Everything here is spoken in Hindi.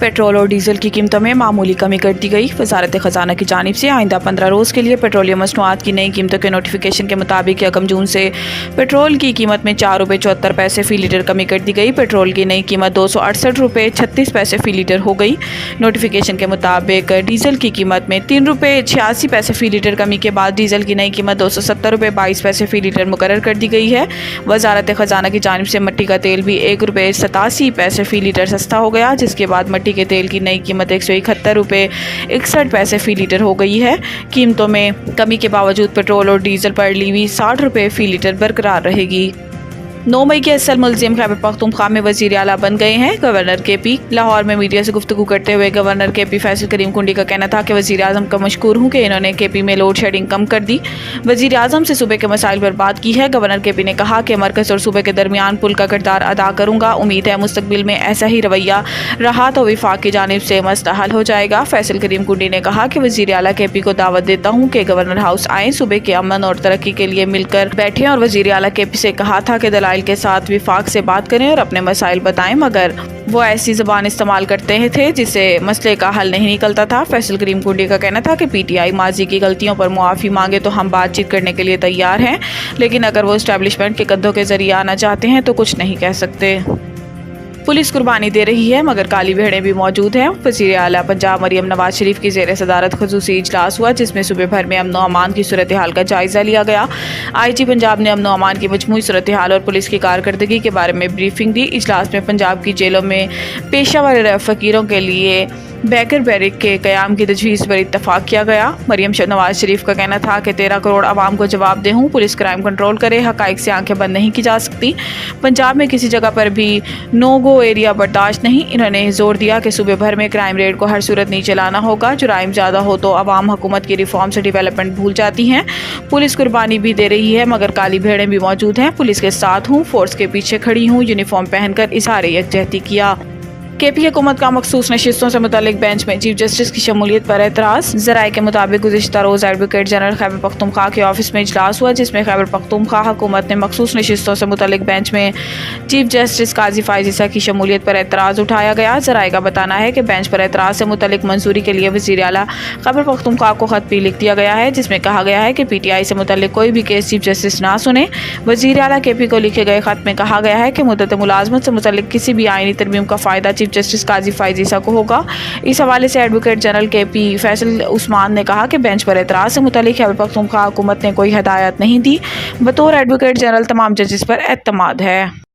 पेट्रोल और डीजल की कीमतों में मामूली कमी कर दी गई। वजारत खजाना की जानिब से आइंदा 15 रोज़ के लिए पेट्रोलियम मसनूआत की नई कीमतों के नोटिफिकेशन के मुताबिक 1 जून से पेट्रोल की कीमत में 4 रुपये 74 पैसे फ़ी लीटर कमी कर दी गई। पेट्रोल की नई कीमत 268 रुपये 36 पैसे फ़ी लीटर हो गई। नोटिफिकेशन के मुताबिक डीजल की कीमत में 3 रुपये 86 पैसे फ़ी लीटर कमी के बाद डीजल की नई कीमत 270 रुपये 22 पैसे फ़ी लीटर मुकर्रर कर दी गई है। वजारत खजाना की जानिब से मट्टी का तेल भी 1 रुपये 87 पैसे फ़ी लीटर सस्ता हो गया, जिसके बाद मट्टी के तेल की नई कीमत 171 रुपये 61 पैसे फ़ी लीटर हो गई है। कीमतों में कमी के बावजूद पेट्रोल और डीजल पर लीवी 60 रुपये फ़ी लीटर बरकरार रहेगी। 9 मई के असल मुल्ज़िम खैबर पख्तूनख्वा में वज़ीर आला बन गए हैं गवर्नर केपी। लाहौर में मीडिया से गुफ्तगू करते हुए गवर्नर केपी फैसल करीम कुंडी का कहना था कि वज़ीर आज़म का मशकूर हूँ कि इन्होंने केपी में लोड शेडिंग कम कर दी। वज़ीर आज़म से सूबे के मसाइल पर बात की है। गवर्नर केपी ने कहा कि मरकज़ और सूबे के दरमियान पुल का किरदार अदा करूँगा। उम्मीद है मुस्तकबिल में ऐसा ही रवैया रहा तो विफाक की जानिब से मसला हल हो जाएगा। फैसल करीम कुंडी ने कहा कि वज़ीर आला केपी को दावत देता हूँ कि गवर्नर हाउस आएँ, सूबे के अमन और तरक्की के लिए मिलकर बैठें। और वज़ीर आला केपी से कहा था कि दलाइल के साथ विफाक से बात करें और अपने मसाइल बताएं, मगर वो ऐसी ज़बान इस्तेमाल करते थे जिससे मसले का हल नहीं निकलता था। फैसल करीम कुंडी का कहना था कि पीटीआई माजी की गलतियों पर मुआफ़ी मांगे तो हम बातचीत करने के लिए तैयार हैं, लेकिन अगर वो इस्टेब्लिशमेंट के कंधों के जरिए आना चाहते हैं तो कुछ नहीं कह सकते। पुलिस कुर्बानी दे रही है मगर काली भेड़ें भी मौजूद हैं। वज़ीर आला पंजाब मरियम नवाज शरीफ की ज़ेर सदारत ख़ुसूसी इजलास हुआ, जिसमें सूबे भर में अमन व अमान की सूरत हाल का जायज़ा लिया गया। IG पंजाब ने अमन व अमान की मजमूई सूरत हाल और पुलिस की कारकर्दगी के बारे में ब्रीफिंग दी। इजलास में पंजाब की जेलों में पेशावर फ़कीरों के लिए बैकर बैरिक के क़याम की तजवीज़ पर इत्तफाक किया गया। मरियम नवाज शरीफ का कहना था कि 13 करोड़ आवाम को जवाब दे हूँ, पुलिस क्राइम कंट्रोल करे, हक़ाइक़ से आंखें बंद नहीं की जा सकती। पंजाब में किसी जगह पर भी नो गो एरिया बर्दाश्त नहीं। इन्होंने जोर दिया कि सूबे भर में क्राइम रेट को हर सूरत नीचे लाना होगा। जुराइम ज़्यादा हो तो आवाम हुकूमत की रिफॉर्म से डेवलपमेंट भूल जाती हैं। पुलिस कुर्बानी भी दे रही है मगर काली भेड़ें भी मौजूद हैं। पुलिस के साथ हूँ, फोर्स के पीछे खड़ी हूँ, यूनिफॉर्म पहनकर इज़हार यकजहती किया। केपी हुकूमत का मखसूस नशिस्तों से मुतालिक बेंच में चीफ जस्टिस की शमूलियत पर एतराज़। ज़राए के मुताबिक गुज़िश्ता रोज़ एडवोकेट जनरल खैबर पख्तूनख्वा के ऑफिस में इजलास हुआ, जिसमें खैबर पख्तूनख्वा हुकूमत ने मखसूस नशिस्तों से मुतालिक बेंच में चीफ जस्टिस काजी फ़ाइज़ ईसा की शमूलियत पर एतराज़ उठाया गया। ज़राए का बताना है कि बेंच पर एतराज़ से मुतालिक मंजूरी के लिए वज़ीर आला खैबर पख्तूनख्वा को ख़त भी लिख दिया गया है, जिसमें कहा गया है कि PTI से मुतालिक कोई भी केस चीफ जस्टिस ना सुने। वज़ीर आला केपी को लिखे गए ख़त में कहा गया है कि मुद्दत मुलाजमत से मुतालिक किसी भी आइनी तरमीम का फ़ायदा चीफ जस्टिस काजी फ़ाइज़ ईसा को होगा। इस हवाले से advocate general KP Faisal Usman ने कहा कि बेंच पर एतराज़ से मुतालिक खैबर पख्तूनख्वा हुकूमत ने कोई हदायत नहीं दी। बतौर एडवोकेट जनरल तमाम जजेस पर एतमाद है।